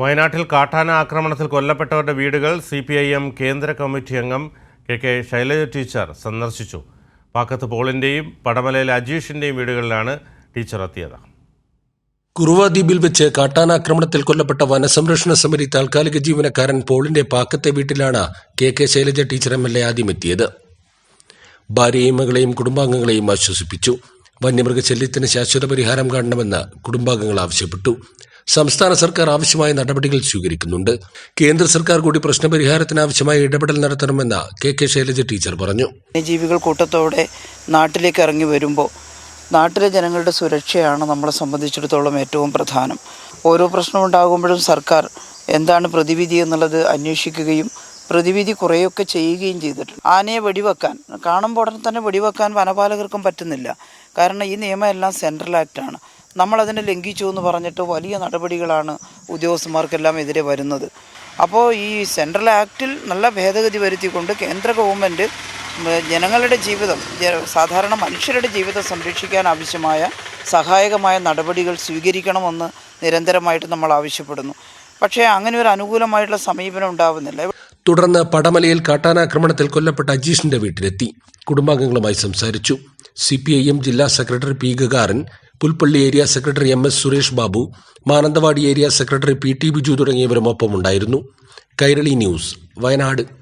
വയനാട്ടിൽ കാട്ടാന ആക്രമണത്തിൽ കൊല്ലപ്പെട്ടവരുടെ വീടുകൾ CPIM കേന്ദ്ര കമ്മിറ്റി അംഗം KK ശൈലജ ടീച്ചർ സന്ദർശിച്ചു. പാക്കത്ത് പോളിന്റെയും പടമലയിലെ അജീഷിന്റെയും വീടുകളിലാണ് ടീച്ചർ എത്തിയത്. കുറുവ ദ്വീപിൽ വെച്ച് കാട്ടാനാക്രമണത്തിൽ കൊല്ലപ്പെട്ട വനസംരക്ഷണ സമിതി താൽക്കാലിക ജീവനക്കാരൻ പോളിന്റെ പാക്കത്തെ വീട്ടിലാണ് KK ശൈലജ ടീച്ചർ MLA ആദ്യമെത്തിയത്. ഭാര്യയെയും മകളെയും കുടുംബാംഗങ്ങളെയും ആശ്വസിപ്പിച്ചു. വന്യമൃഗശല്യത്തിന് ശാശ്വത പരിഹാരം കാണണമെന്ന് കുടുംബാംഗങ്ങൾ ആവശ്യപ്പെട്ടു. സംസ്ഥാന സർക്കാർ ആവശ്യമായ നടപടികൾ സ്വീകരിക്കുന്നുണ്ട്. കേന്ദ്ര സർക്കാർ കൂടി പ്രശ്നപരിഹാരത്തിന് ആവശ്യമായ ഇടപെടൽ നടത്തണമെന്ന് KK ശൈലജ ടീച്ചർ പറഞ്ഞു. ജീവികൾ കൂട്ടത്തോടെ നാട്ടിലേക്ക് ഇറങ്ങി വരുമ്പോൾ നാട്ടിലെ ജനങ്ങളുടെ സുരക്ഷയാണ് നമ്മളെ സംബന്ധിച്ചിടത്തോളം ഏറ്റവും പ്രധാനം. ഓരോ പ്രശ്നമുണ്ടാകുമ്പോഴും സർക്കാർ എന്താണ് പ്രതിവിധി എന്നുള്ളത് അന്വേഷിക്കുകയും പ്രതിവിധി കുറേയൊക്കെ ചെയ്യുകയും ചെയ്തിട്ടുണ്ട്. ആനയെ വെടിവെക്കാൻ കാണുമ്പോൾ ഉടനെ തന്നെ വെടിവെക്കാൻ വനപാലകർക്കും പറ്റുന്നില്ല. കാരണം ഈ നിയമം എല്ലാം സെൻട്രൽ ആക്റ്റാണ്. നമ്മളതിനെ ലംഘിച്ചു എന്ന് പറഞ്ഞിട്ട് വലിയ നടപടികളാണ് ഉദ്യോഗസ്ഥന്മാർക്കെല്ലാം എതിരെ വരുന്നത്. അപ്പോൾ ഈ സെൻട്രൽ ആക്റ്റിൽ നല്ല ഭേദഗതി വരുത്തിക്കൊണ്ട് കേന്ദ്ര ഗവൺമെൻറ് ജനങ്ങളുടെ ജീവിതം, സാധാരണ മനുഷ്യരുടെ ജീവിതം സംരക്ഷിക്കാൻ ആവശ്യമായ സഹായകമായ നടപടികൾ സ്വീകരിക്കണമെന്ന് നിരന്തരമായിട്ട് നമ്മൾ ആവശ്യപ്പെടുന്നു. പക്ഷേ അങ്ങനെ ഒരു അനുകൂലമായിട്ടുള്ള സമീപനം ഉണ്ടാവുന്നില്ല. തുടർന്ന് പടമലയിൽ കാട്ടാനാക്രമണത്തിൽ കൊല്ലപ്പെട്ട അജീഷിന്റെ വീട്ടിലെത്തി കുടുംബാംഗങ്ങളുമായി സംസാരിച്ചു. CPIM ജില്ലാ secretary P. Gagarin, Pulpally area secretary MS Suresh Babu, Mananthavady area secretary PT Biju തുടങ്ങിയവരും ഒപ്പമുണ്ടായിരുന്നു. കൈരളി ന്യൂസ്, വയനാട്.